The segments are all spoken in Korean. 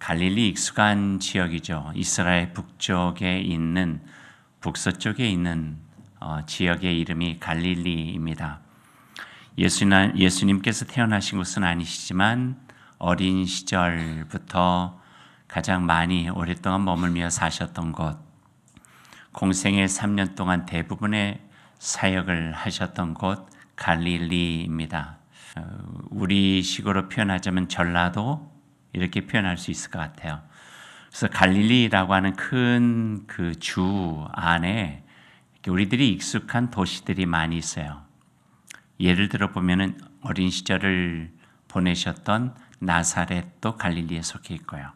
갈릴리 익숙한 지역이죠. 이스라엘 북쪽에 있는 북서쪽에 있는 지역의 이름이 갈릴리입니다. 예수님께서 태어나신 곳은 아니시지만 어린 시절부터 가장 많이 오랫동안 머물며 사셨던 곳, 공생의 3년 동안 대부분의 사역을 하셨던 곳 갈릴리입니다. 우리식으로 표현하자면 전라도 이렇게 표현할 수 있을 것 같아요. 그래서 갈릴리라고 하는 큰 그 주 안에 우리들이 익숙한 도시들이 많이 있어요. 예를 들어 보면은 어린 시절을 보내셨던 나사렛도 갈릴리에 속해 있고요.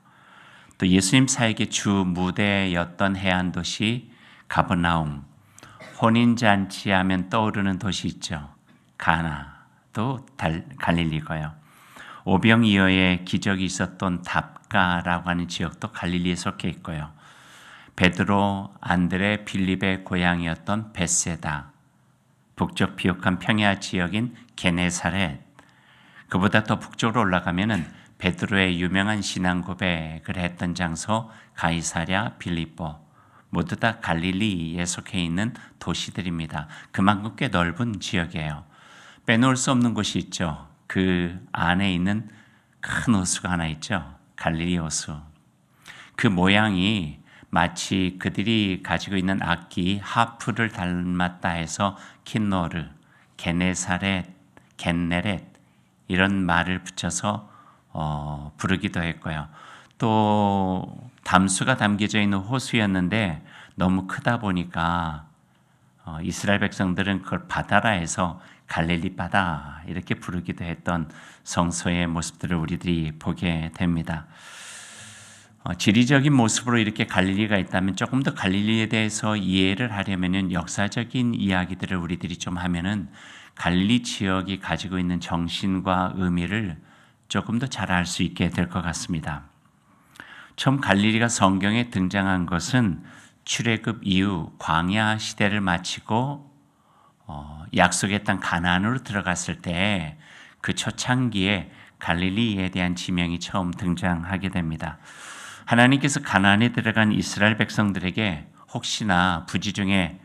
또 예수님 사역의 주 무대였던 해안 도시 가버나움, 혼인잔치 하면 떠오르는 도시 있죠. 가나도 갈릴리고요. 오병이어의 기적이 있었던 답가라고 하는 지역도 갈릴리에 속해 있고요. 베드로, 안드레, 빌립의 고향이었던 벳세다, 북쪽 비옥한 평야 지역인 게네사렛, 그보다 더 북쪽으로 올라가면은 베드로의 유명한 신앙 고백을 했던 장소 가이사랴 빌립보, 모두 다 갈릴리에 속해 있는 도시들입니다. 그만큼 꽤 넓은 지역이에요. 빼놓을 수 없는 곳이 있죠. 그 안에 있는 큰 호수가 하나 있죠. 갈릴리 호수. 그 모양이 마치 그들이 가지고 있는 악기 하프를 닮았다 해서 킨노르, 게네사렛, 겟네렛 이런 말을 붙여서 부르기도 했고요. 또 담수가 담겨져 있는 호수였는데 너무 크다 보니까 이스라엘 백성들은 그걸 바다라 해서 갈릴리 바다 이렇게 부르기도 했던 성소의 모습들을 우리들이 보게 됩니다. 지리적인 모습으로 이렇게 갈릴리가 있다면 조금 더 갈릴리에 대해서 이해를 하려면 역사적인 이야기들을 우리들이 좀 하면은 갈릴리 지역이 가지고 있는 정신과 의미를 조금 더 잘 알 수 있게 될 것 같습니다. 처음 갈릴리가 성경에 등장한 것은 출애굽 이후 광야 시대를 마치고 약속의 땅 가나안으로 들어갔을 때 그 초창기에 갈릴리에 대한 지명이 처음 등장하게 됩니다. 하나님께서 가나안에 들어간 이스라엘 백성들에게 혹시나 부지 중에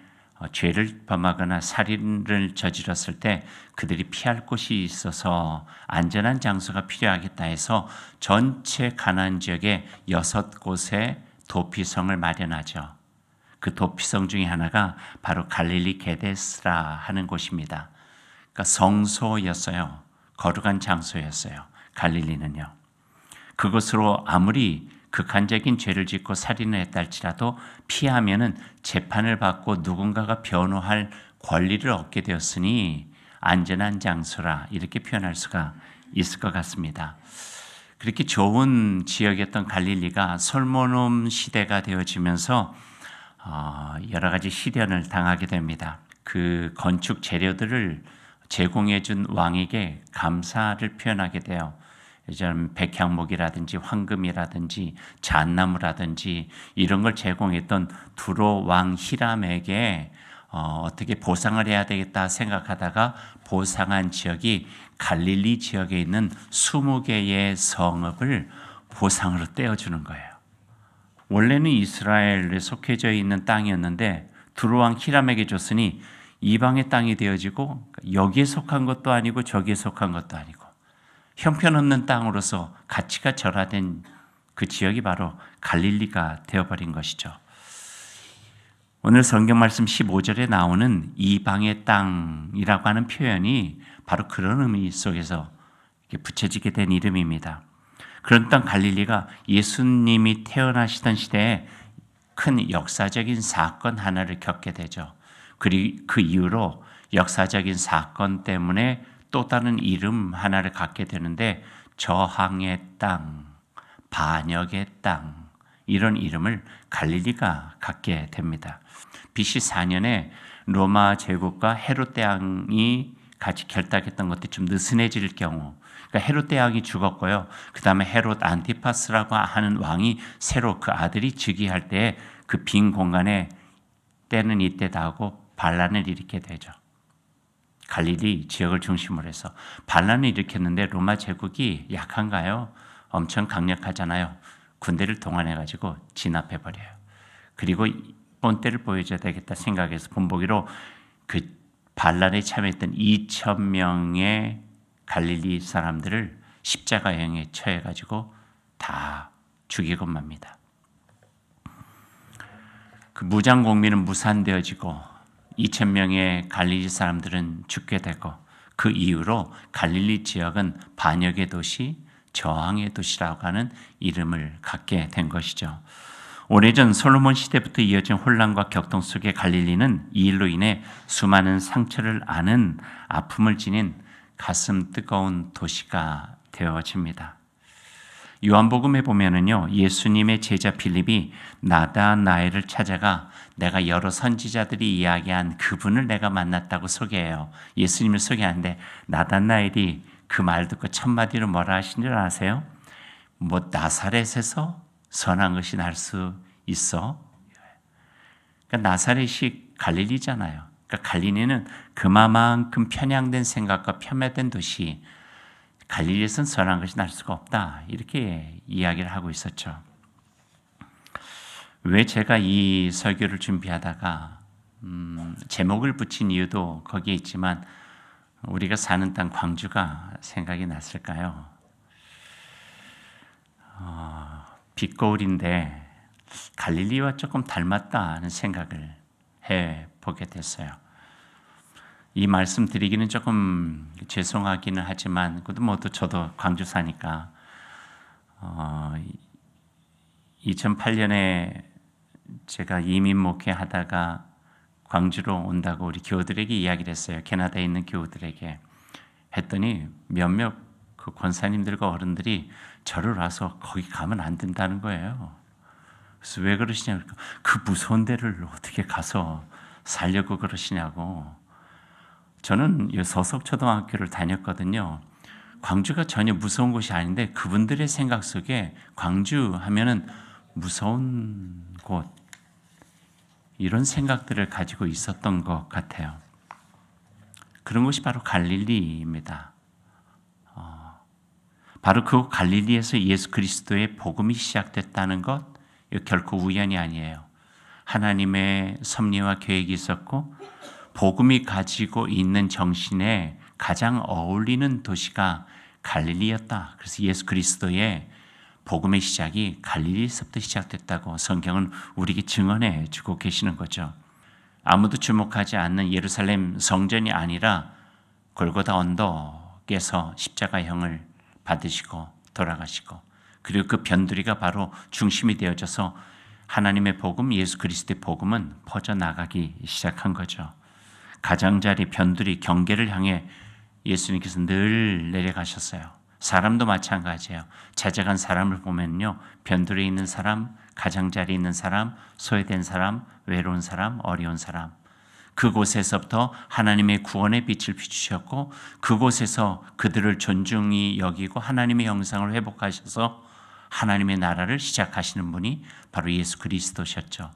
죄를 범하거나 살인을 저질렀을 때 그들이 피할 곳이 있어서 안전한 장소가 필요하겠다 해서 전체 가나안 지역에 6곳의 도피성을 마련하죠. 그 도피성 중에 하나가 바로 갈릴리 게데스라 하는 곳입니다. 그러니까 성소였어요. 거룩한 장소였어요. 갈릴리는요. 그곳으로 아무리 극한적인 죄를 짓고 살인을 했다 할지라도 피하면은 재판을 받고 누군가가 변호할 권리를 얻게 되었으니 안전한 장소라 이렇게 표현할 수가 있을 것 같습니다. 그렇게 좋은 지역이었던 갈릴리가 솔로몬 시대가 되어지면서 여러 가지 시련을 당하게 됩니다. 그 건축 재료들을 제공해 준 왕에게 감사를 표현하게 돼요. 예전 백향목이라든지 황금이라든지 잣나무라든지 이런 걸 제공했던 두로 왕 히람에게 어떻게 보상을 해야 되겠다 생각하다가 보상한 지역이 갈릴리 지역에 있는 20개의 성읍을 보상으로 떼어주는 거예요. 원래는 이스라엘에 속해져 있는 땅이었는데 두로 왕 히람에게 줬으니 이방의 땅이 되어지고 여기에 속한 것도 아니고 저기에 속한 것도 아니고 형편없는 땅으로서 가치가 절하된 그 지역이 바로 갈릴리가 되어버린 것이죠. 오늘 성경 말씀 15절에 나오는 이방의 땅이라고 하는 표현이 바로 그런 의미 속에서 붙여지게 된 이름입니다. 그런 땅 갈릴리가 예수님이 태어나시던 시대에 큰 역사적인 사건 하나를 겪게 되죠. 그리고 그 이후로 역사적인 사건 때문에 또 다른 이름 하나를 갖게 되는데 저항의 땅, 반역의 땅 이런 이름을 갈릴리가 갖게 됩니다. BC 4년에 로마 제국과 헤롯 대왕이 같이 결탁했던 것들이 좀 느슨해질 경우, 그러니까 헤롯 대왕이 죽었고요. 그 다음에 헤롯 안티파스라고 하는 왕이 새로 그 아들이 즉위할 때 그 빈 공간에 때는 이때다 하고 반란을 일으키게 되죠. 갈릴리 지역을 중심으로 해서 반란을 일으켰는데 로마 제국이 약한가요? 엄청 강력하잖아요. 군대를 동원해가지고 진압해버려요. 그리고 본때를 보여줘야 되겠다 생각해서 본보기로 그 반란에 참여했던 2,000명의 갈릴리 사람들을 십자가형에 처해가지고 다 죽이고 맙니다. 그 무장공민은 무산되어지고 2,000명의 갈릴리 사람들은 죽게 되고 그 이후로 갈릴리 지역은 반역의 도시, 저항의 도시라고 하는 이름을 갖게 된 것이죠. 오래전 솔로몬 시대부터 이어진 혼란과 격동 속의 갈릴리는 이 일로 인해 수많은 상처를 아는 아픔을 지닌 가슴 뜨거운 도시가 되어집니다. 요한복음에 보면은요, 예수님의 제자 빌립이 나다나엘을 찾아가 내가 여러 선지자들이 이야기한 그분을 내가 만났다고 소개해요. 예수님을 소개하는데 나다나엘이 그 말 듣고 첫마디로 뭐라 하신 줄 아세요? 뭐 나사렛에서 선한 것이 날 수 있어? 그러니까 나사렛이 갈릴리잖아요. 그러니까 갈릴리는 그만큼 편향된 생각과 폄훼된 도시, 갈릴리에서는 선한 것이 날 수가 없다. 이렇게 이야기를 하고 있었죠. 왜 제가 이 설교를 준비하다가 제목을 붙인 이유도 거기에 있지만 우리가 사는 땅 광주가 생각이 났을까요? 빛거울인데 갈릴리와 조금 닮았다는 생각을 해보게 됐어요. 이 말씀 드리기는 조금 죄송하기는 하지만 그래도 뭐 저도 광주 사니까 2008년에 제가 이민 목회하다가 광주로 온다고 우리 교우들에게 이야기를 했어요. 캐나다에 있는 교우들에게 했더니 몇몇 그 권사님들과 어른들이 저를 와서 거기 가면 안 된다는 거예요. 그래서 왜 그러시냐고, 그 무서운 데를 어떻게 가서 살려고 그러시냐고. 저는 서석초등학교를 다녔거든요. 광주가 전혀 무서운 곳이 아닌데 그분들의 생각 속에 광주 하면은 무서운 곳, 이런 생각들을 가지고 있었던 것 같아요. 그런 것이 바로 갈릴리입니다. 바로 그 갈릴리에서 예수 그리스도의 복음이 시작됐다는 것, 결코 우연이 아니에요. 하나님의 섭리와 계획이 있었고 복음이 가지고 있는 정신에 가장 어울리는 도시가 갈릴리였다. 그래서 예수 그리스도의 복음의 시작이 갈릴리에서부터 시작됐다고 성경은 우리에게 증언해 주고 계시는 거죠. 아무도 주목하지 않는 예루살렘 성전이 아니라 골고다 언덕에서 십자가형을 받으시고 돌아가시고, 그리고 그 변두리가 바로 중심이 되어져서 하나님의 복음, 예수 그리스도의 복음은 퍼져나가기 시작한 거죠. 가장자리, 변두리, 경계를 향해 예수님께서 늘 내려가셨어요. 사람도 마찬가지예요. 찾아간 사람을 보면요, 변두리에 있는 사람, 가장자리에 있는 사람, 소외된 사람, 외로운 사람, 어려운 사람, 그곳에서부터 하나님의 구원의 빛을 비추셨고 그곳에서 그들을 존중히 여기고 하나님의 형상을 회복하셔서 하나님의 나라를 시작하시는 분이 바로 예수 그리스도셨죠.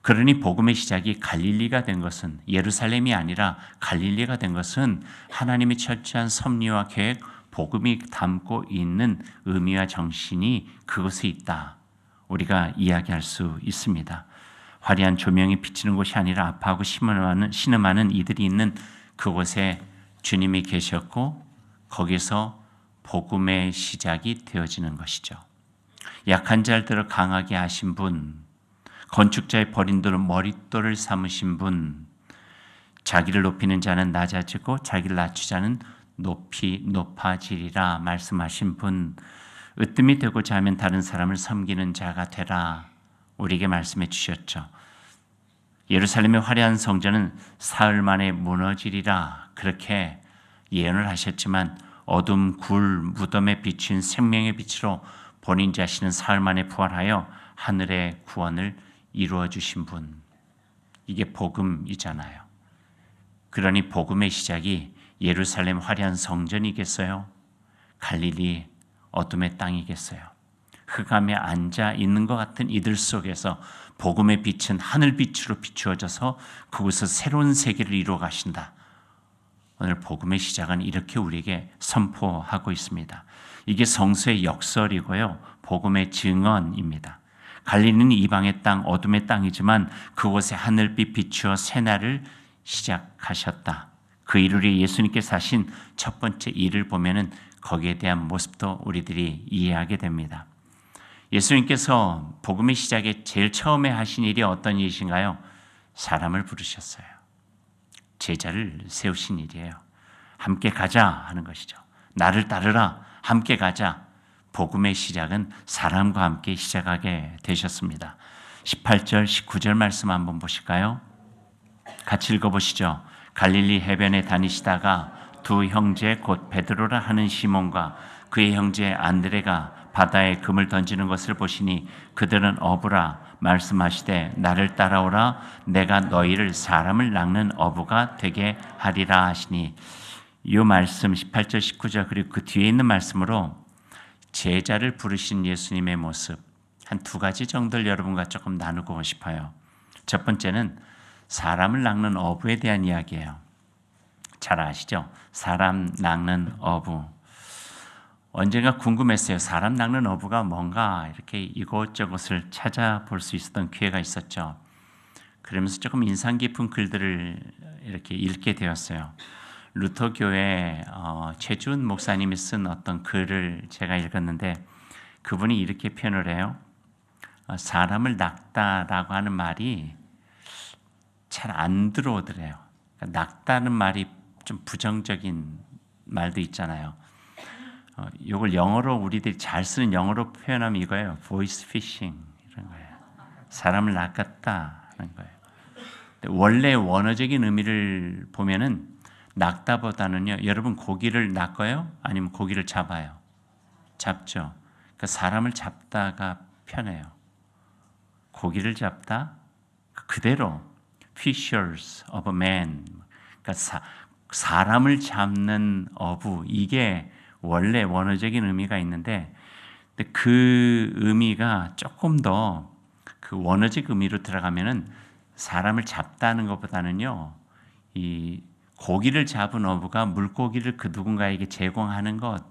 그러니 복음의 시작이 갈릴리가 된 것은, 예루살렘이 아니라 갈릴리가 된 것은 하나님의 철저한 섭리와 계획, 복음이 담고 있는 의미와 정신이 그곳에 있다, 우리가 이야기할 수 있습니다. 화려한 조명이 비치는 곳이 아니라 아파하고 신음하는 이들이 있는 그곳에 주님이 계셨고 거기서 복음의 시작이 되어지는 것이죠. 약한 자들을 강하게 하신 분, 건축자의 버린 돌을 머릿돌을 삼으신 분, 자기를 높이는 자는 낮아지고 자기를 낮추자는 높아지리라 말씀하신 분, 으뜸이 되고자 하면 다른 사람을 섬기는 자가 되라, 우리에게 말씀해 주셨죠. 예루살렘의 화려한 성전은 사흘 만에 무너지리라, 그렇게 예언을 하셨지만 어둠 굴 무덤에 비춘 생명의 빛으로 본인 자신은 사흘 만에 부활하여 하늘의 구원을 이루어 주신 분, 이게 복음이잖아요. 그러니 복음의 시작이 예루살렘 화려한 성전이겠어요? 갈릴리 어둠의 땅이겠어요? 흑암에 앉아 있는 것 같은 이들 속에서 복음의 빛은 하늘빛으로 비추어져서 그곳에서 새로운 세계를 이루어 가신다. 오늘 복음의 시작은 이렇게 우리에게 선포하고 있습니다. 이게 성서의 역설이고요. 복음의 증언입니다. 갈릴리는 이방의 땅, 어둠의 땅이지만 그곳에 하늘빛 비추어 새날을 시작하셨다. 그 일을 위해 예수님께서 하신 첫 번째 일을 보면은 거기에 대한 모습도 우리들이 이해하게 됩니다. 예수님께서 복음의 시작에 제일 처음에 하신 일이 어떤 일이신가요? 사람을 부르셨어요. 제자를 세우신 일이에요. 함께 가자 하는 것이죠. 나를 따르라, 함께 가자. 복음의 시작은 사람과 함께 시작하게 되셨습니다. 18절, 19절 말씀 한번 보실까요? 같이 읽어보시죠. 갈릴리 해변에 다니시다가 두 형제 곧 베드로라 하는 시몬과 그의 형제 안드레가 바다에 금을 던지는 것을 보시니 그들은 어부라 말씀하시되 나를 따라오라 내가 너희를 사람을 낚는 어부가 되게 하리라 하시니, 이 말씀 18절 19절 그리고 그 뒤에 있는 말씀으로 제자를 부르신 예수님의 모습 한 두 가지 정도를 여러분과 조금 나누고 싶어요. 첫 번째는 사람을 낚는 어부에 대한 이야기예요. 잘 아시죠? 사람 낚는 어부. 언젠가 궁금했어요. 사람 낚는 어부가 뭔가 이렇게 이곳저곳을 찾아볼 수 있었던 기회가 있었죠. 그러면서 조금 인상 깊은 글들을 이렇게 읽게 되었어요. 루터교회 최준 목사님이 쓴 어떤 글을 제가 읽었는데 그분이 이렇게 표현을 해요. 사람을 낚다라고 하는 말이 잘 안 들어오더래요. 그러니까 낚다는 말이 좀 부정적인 말도 있잖아요. 이걸 영어로 우리들이 잘 쓰는 영어로 표현하면 이거예요. voice fishing 이런 거예요. 사람을 낚았다 하는 거예요. 원래 원어적인 의미를 보면은 낚다보다는요. 여러분 고기를 낚아요? 아니면 고기를 잡아요? 잡죠. 그러니까 사람을 잡다가 편해요. 고기를 잡다 그대로 fishers of man. 그러니까 사람을 잡는 어부, 이게 원래 원어적인 의미가 있는데 그 의미가 조금 더 그 원어적 의미로 들어가면은 사람을 잡다는 것보다는요, 이 고기를 잡은 어부가 물고기를 그 누군가에게 제공하는 것,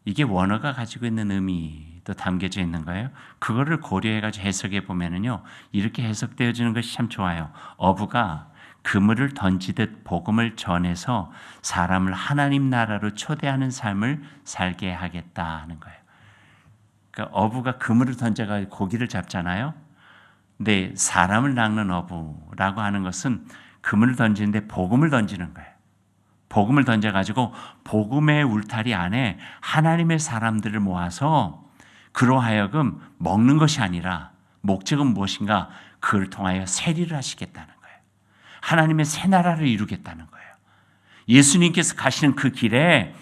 이게 원어가 가지고 있는 의미도 담겨져 있는 거예요. 그거를 고려해가지고 해석해 보면은요, 이렇게 해석되어지는 것이 참 좋아요. 어부가 그물을 던지듯 복음을 전해서 사람을 하나님 나라로 초대하는 삶을 살게 하겠다 하는 거예요. 그러니까 어부가 그물을 던져가지고 고기를 잡잖아요. 근데 사람을 낚는 어부라고 하는 것은 그물을 던지는데 복음을 던지는 거예요. 복음을 던져가지고 복음의 울타리 안에 하나님의 사람들을 모아서 그로 하여금 먹는 것이 아니라 목적은 무엇인가? 그를 통하여 세리를 하시겠다는 거예요. 하나님의 새 나라를 이루겠다는 거예요. 예수님께서 가시는 그 길에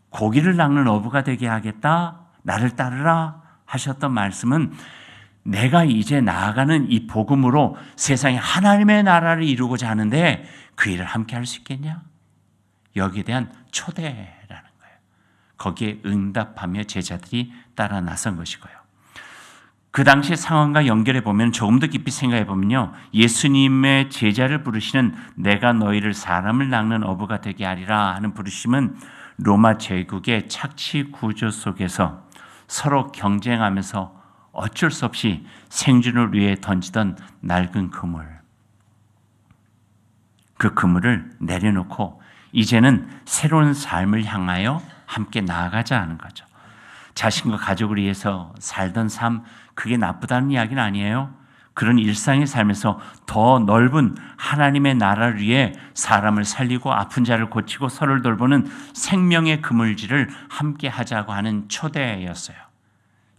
고기를 낚는 어부가 되게 하겠다, 나를 따르라 하셨던 말씀은 내가 이제 나아가는 이 복음으로 세상에 하나님의 나라를 이루고자 하는데 그 일을 함께 할 수 있겠냐? 여기에 대한 초대라는 거예요. 거기에 응답하며 제자들이 따라 나선 것이고요. 그 당시의 상황과 연결해 보면 조금 더 깊이 생각해 보면요, 예수님의 제자를 부르시는 내가 너희를 사람을 낚는 어부가 되게 하리라 하는 부르심은 로마 제국의 착취 구조 속에서 서로 경쟁하면서 어쩔 수 없이 생존을 위해 던지던 낡은 그물, 그 그물을 내려놓고 이제는 새로운 삶을 향하여 함께 나아가자 하는 거죠. 자신과 가족을 위해서 살던 삶, 그게 나쁘다는 이야기는 아니에요. 그런 일상의 삶에서 더 넓은 하나님의 나라를 위해 사람을 살리고 아픈 자를 고치고 서로를 돌보는 생명의 그물질을 함께 하자고 하는 초대였어요.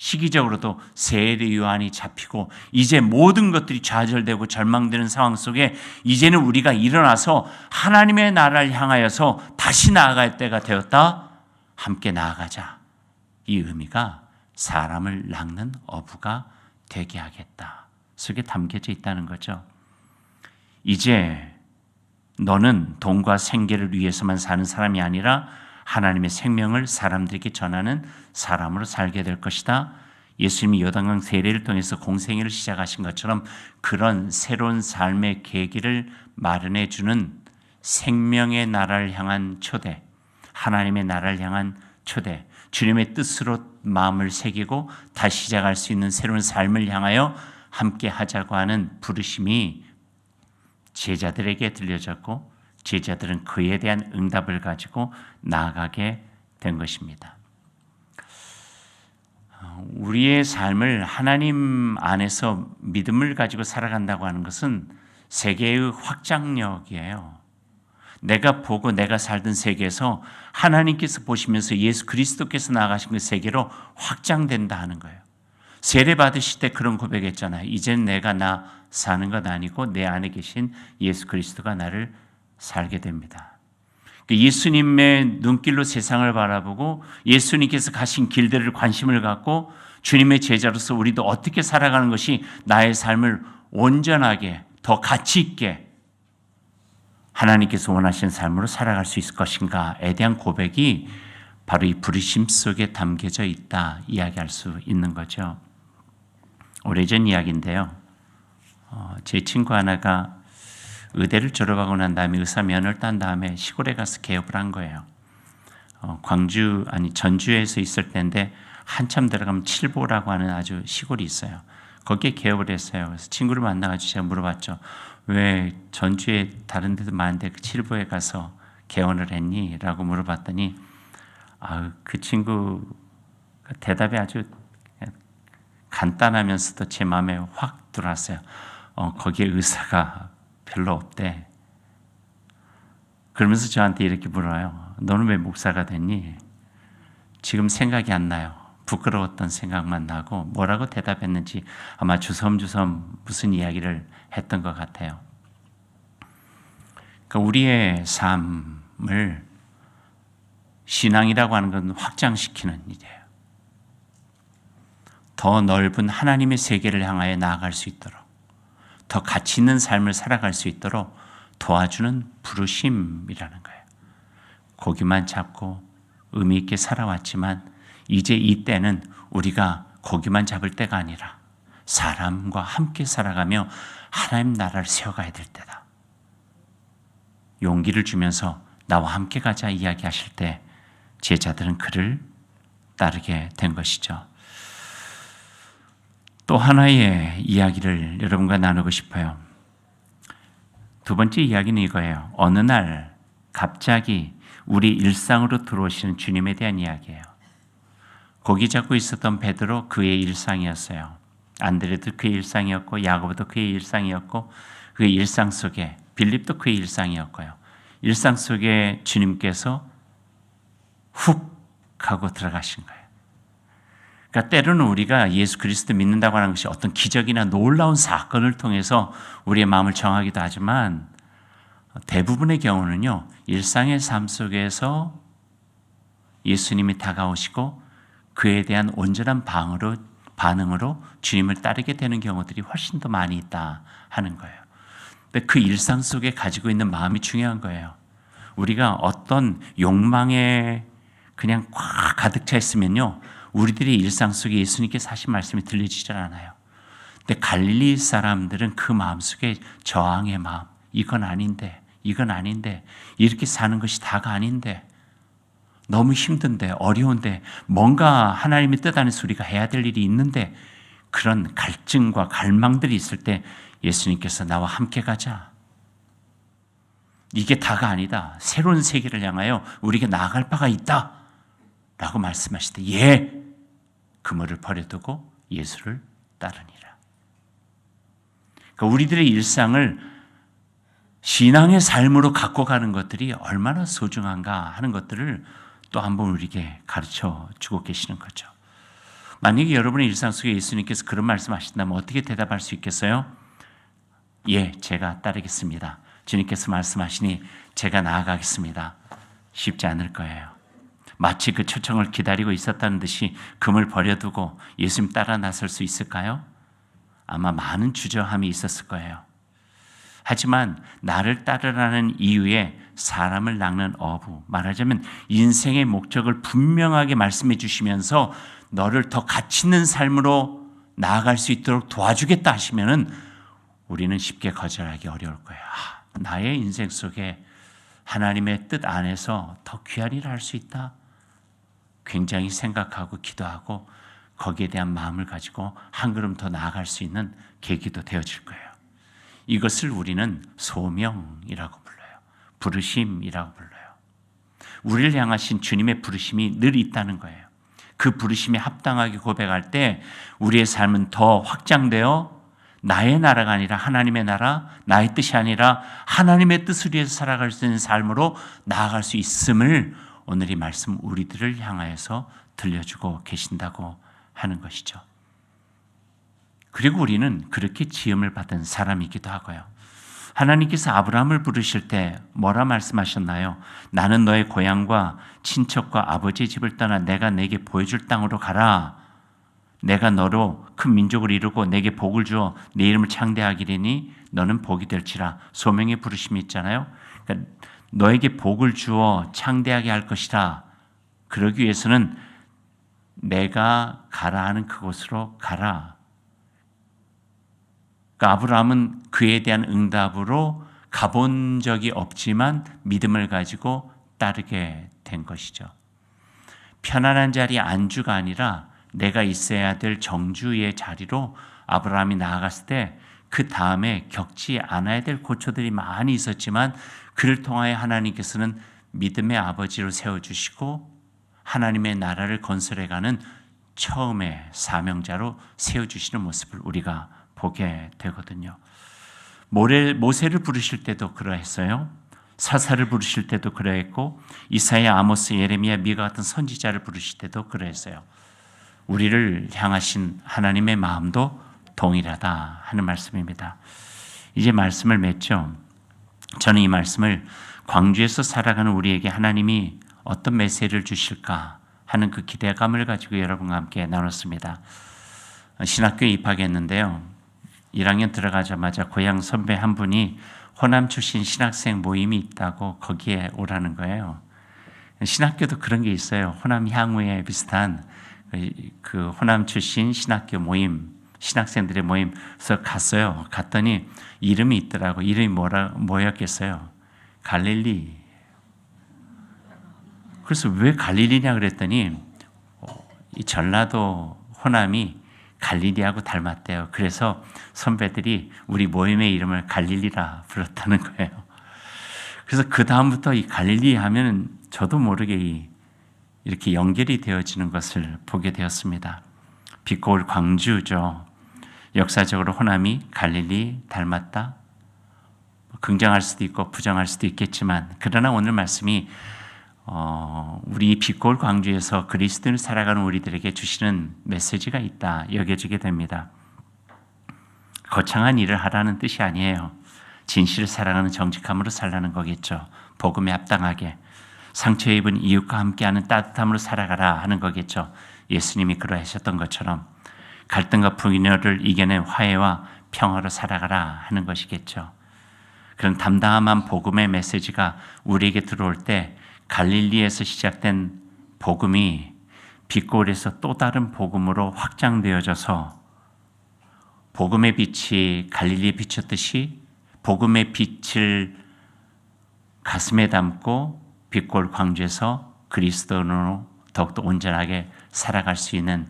시기적으로도 세례 요한이 잡히고 이제 모든 것들이 좌절되고 절망되는 상황 속에 이제는 우리가 일어나서 하나님의 나라를 향하여서 다시 나아갈 때가 되었다. 함께 나아가자. 이 의미가 사람을 낚는 어부가 되게 하겠다 속에 담겨져 있다는 거죠. 이제 너는 돈과 생계를 위해서만 사는 사람이 아니라 하나님의 생명을 사람들에게 전하는 사람으로 살게 될 것이다. 예수님이 요단강 세례를 통해서 공생애를 시작하신 것처럼 그런 새로운 삶의 계기를 마련해 주는 생명의 나라를 향한 초대, 하나님의 나라를 향한 초대, 주님의 뜻으로 마음을 새기고 다시 시작할 수 있는 새로운 삶을 향하여 함께 하자고 하는 부르심이 제자들에게 들려졌고 제자들은 그에 대한 응답을 가지고 나아가게 된 것입니다. 우리의 삶을 하나님 안에서 믿음을 가지고 살아간다고 하는 것은 세계의 확장력이에요. 내가 보고 내가 살던 세계에서 하나님께서 보시면서 예수 그리스도께서 나아가신 그 세계로 확장된다 하는 거예요. 세례 받으실 때 그런 고백했잖아요. 이젠 내가 나 사는 것 아니고 내 안에 계신 예수 그리스도가 나를 살게 됩니다. 예수님의 눈길로 세상을 바라보고 예수님께서 가신 길들을 관심을 갖고 주님의 제자로서 우리도 어떻게 살아가는 것이 나의 삶을 온전하게 더 가치 있게 하나님께서 원하시는 삶으로 살아갈 수 있을 것인가에 대한 고백이 바로 이 부르심 속에 담겨져 있다 이야기할 수 있는 거죠. 오래전 이야기인데요. 제 친구 하나가 의대를 졸업하고 난 다음에 의사 면허를 딴 다음에 시골에 가서 개업을 한 거예요. 전주에서 있을 때인데 한참 들어가면 칠보라고 하는 아주 시골이 있어요. 거기에 개업을 했어요. 그래서 친구를 만나가지고 제가 물어봤죠. 왜 전주에 다른 데도 많은데 그 칠보에 가서 개원을 했니? 라고 물어봤더니 그 친구 대답이 아주 간단하면서도 제 마음에 확 들어왔어요. 거기에 의사가 별로 없대. 그러면서 저한테 이렇게 물어요. 너는 왜 목사가 됐니? 지금 생각이 안 나요. 부끄러웠던 생각만 나고 뭐라고 대답했는지 아마 주섬주섬 무슨 이야기를 했던 것 같아요. 그러니까 우리의 삶을 신앙이라고 하는 건 확장시키는 일이에요. 더 넓은 하나님의 세계를 향하여 나아갈 수 있도록 더 가치 있는 삶을 살아갈 수 있도록 도와주는 부르심이라는 거예요. 고기만 잡고 의미 있게 살아왔지만 이제 이 때는 우리가 고기만 잡을 때가 아니라 사람과 함께 살아가며 하나님 나라를 세워가야 될 때다. 용기를 주면서 나와 함께 가자 이야기하실 때 제자들은 그를 따르게 된 것이죠. 또 하나의 이야기를 여러분과 나누고 싶어요. 두 번째 이야기는 이거예요. 어느 날 갑자기 우리 일상으로 들어오시는 주님에 대한 이야기예요. 고기 잡고 있었던 베드로 그의 일상이었어요. 안드레도 그의 일상이었고 야고보도 그의 일상이었고 그의 일상 속에 빌립도 그의 일상이었고요. 일상 속에 주님께서 훅 하고 들어가신 거예요. 그러니까 때로는 우리가 예수 그리스도 믿는다고 하는 것이 어떤 기적이나 놀라운 사건을 통해서 우리의 마음을 정하기도 하지만 대부분의 경우는요. 일상의 삶 속에서 예수님이 다가오시고 그에 대한 온전한 반응으로 주님을 따르게 되는 경우들이 훨씬 더 많이 있다 하는 거예요. 근데 그 일상 속에 가지고 있는 마음이 중요한 거예요. 우리가 어떤 욕망에 그냥 꽉 가득 차 있으면요. 우리들의 일상 속에 예수님께서 하신 말씀이 들려지질 않아요. 근데 갈릴리 사람들은 그 마음속에 저항의 마음, 이건 아닌데 이렇게 사는 것이 다가 아닌데 너무 힘든데 어려운데 뭔가 하나님의 뜻 안에서 우리가 해야 될 일이 있는데 그런 갈증과 갈망들이 있을 때 예수님께서 나와 함께 가자. 이게 다가 아니다. 새로운 세계를 향하여 우리가 나아갈 바가 있다. 라고 말씀하실 때 예! 그물을 버려두고 예수를 따르니라. 그러니까 우리들의 일상을 신앙의 삶으로 갖고 가는 것들이 얼마나 소중한가 하는 것들을 또 한 번 우리에게 가르쳐 주고 계시는 거죠. 만약에 여러분의 일상 속에 예수님께서 그런 말씀하신다면 어떻게 대답할 수 있겠어요? 예, 제가 따르겠습니다. 주님께서 말씀하시니 제가 나아가겠습니다. 쉽지 않을 거예요. 마치 그 초청을 기다리고 있었다는 듯이 금을 버려두고 예수님 따라 나설 수 있을까요? 아마 많은 주저함이 있었을 거예요. 하지만 나를 따르라는 이유에 사람을 낚는 어부, 말하자면 인생의 목적을 분명하게 말씀해 주시면서 너를 더 가치 있는 삶으로 나아갈 수 있도록 도와주겠다 하시면은 우리는 쉽게 거절하기 어려울 거예요. 나의 인생 속에 하나님의 뜻 안에서 더 귀한 일을 할 수 있다. 굉장히 생각하고 기도하고 거기에 대한 마음을 가지고 한 걸음 더 나아갈 수 있는 계기도 되어질 거예요. 이것을 우리는 소명이라고 불러요. 부르심이라고 불러요. 우리를 향하신 주님의 부르심이 늘 있다는 거예요. 그 부르심에 합당하게 고백할 때 우리의 삶은 더 확장되어 나의 나라가 아니라 하나님의 나라, 나의 뜻이 아니라 하나님의 뜻을 위해서 살아갈 수 있는 삶으로 나아갈 수 있음을 오늘 이 말씀 우리들을 향하여서 들려주고 계신다고 하는 것이죠. 그리고 우리는 그렇게 지음을 받은 사람이기도 하고요. 하나님께서 아브라함을 부르실 때 뭐라 말씀하셨나요? 나는 너의 고향과 친척과 아버지의 집을 떠나 내가 내게 보여줄 땅으로 가라. 내가 너로 큰 민족을 이루고 내게 복을 주어 내 이름을 창대하기리니 너는 복이 될지라. 소명의 부르심이 있잖아요. 그러니까 너에게 복을 주어 창대하게 할 것이라. 그러기 위해서는 내가 가라 하는 그곳으로 가라. 그러니까 아브라함은 그에 대한 응답으로 가본 적이 없지만 믿음을 가지고 따르게 된 것이죠. 편안한 자리 안주가 아니라 내가 있어야 될 정주의 자리로 아브라함이 나아갔을 때 그 다음에 겪지 않아야 될 고초들이 많이 있었지만 그를 통하여 하나님께서는 믿음의 아버지로 세워주시고 하나님의 나라를 건설해가는 처음의 사명자로 세워주시는 모습을 우리가 보게 되거든요. 모세를 부르실 때도 그러했어요. 사사를 부르실 때도 그러했고 이사야, 아모스, 예레미야, 미가 같은 선지자를 부르실 때도 그러했어요. 우리를 향하신 하나님의 마음도 동일하다 하는 말씀입니다. 이제 말씀을 맺죠. 저는 이 말씀을 광주에서 살아가는 우리에게 하나님이 어떤 메시지를 주실까 하는 그 기대감을 가지고 여러분과 함께 나눴습니다. 신학교에 입학했는데요. 1학년 들어가자마자 고향 선배 한 분이 호남 출신 신학생 모임이 있다고 거기에 오라는 거예요. 신학교도 그런 게 있어요. 호남 향후에 비슷한 그 호남 출신 신학교 모임, 신학생들의 모임에서 갔어요. 갔더니 이름이 있더라고. 이름이 뭐였겠어요? 갈릴리. 그래서 왜 갈릴리냐 그랬더니 이 전라도 호남이 갈릴리하고 닮았대요. 그래서 선배들이 우리 모임의 이름을 갈릴리라 불렀다는 거예요. 그래서 그 다음부터 이 갈릴리 하면 저도 모르게 이렇게 연결이 되어지는 것을 보게 되었습니다. 빛고울 광주죠. 역사적으로 호남이 갈릴리 닮았다. 긍정할 수도 있고 부정할 수도 있겠지만 그러나 오늘 말씀이 우리 빛고울 광주에서 그리스도인을 살아가는 우리들에게 주시는 메시지가 있다 여겨지게 됩니다. 거창한 일을 하라는 뜻이 아니에요. 진실을 살아가는 정직함으로 살라는 거겠죠. 복음에 합당하게 상처 입은 이웃과 함께하는 따뜻함으로 살아가라 하는 거겠죠. 예수님이 그러하셨던 것처럼 갈등과 분열을 이겨낸 화해와 평화로 살아가라 하는 것이겠죠. 그런 담담한 복음의 메시지가 우리에게 들어올 때 갈릴리에서 시작된 복음이 빛고울에서 또 다른 복음으로 확장되어져서 복음의 빛이 갈릴리에 비쳤듯이 복음의 빛을 가슴에 담고 빛고울 광주에서 그리스도인으로 더욱더 온전하게 살아갈 수 있는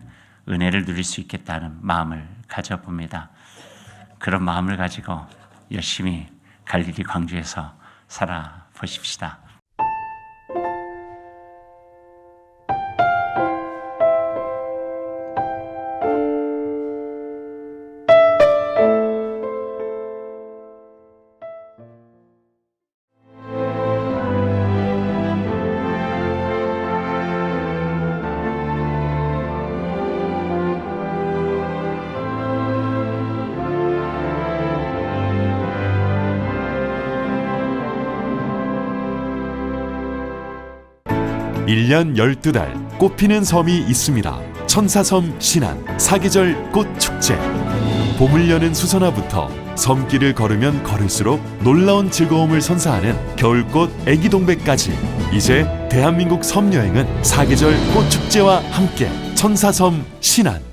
은혜를 누릴 수 있겠다는 마음을 가져봅니다. 그런 마음을 가지고 열심히 갈릴리 광주에서 살아보십시다. 일 년 12달 꽃피는 섬이 있습니다. 천사섬 신안 사계절 꽃축제. 봄을 여는 수선화부터 섬길을 걸으면 걸을수록 놀라운 즐거움을 선사하는 겨울꽃 애기동백까지 이제 대한민국 섬여행은 사계절 꽃축제와 함께 천사섬 신안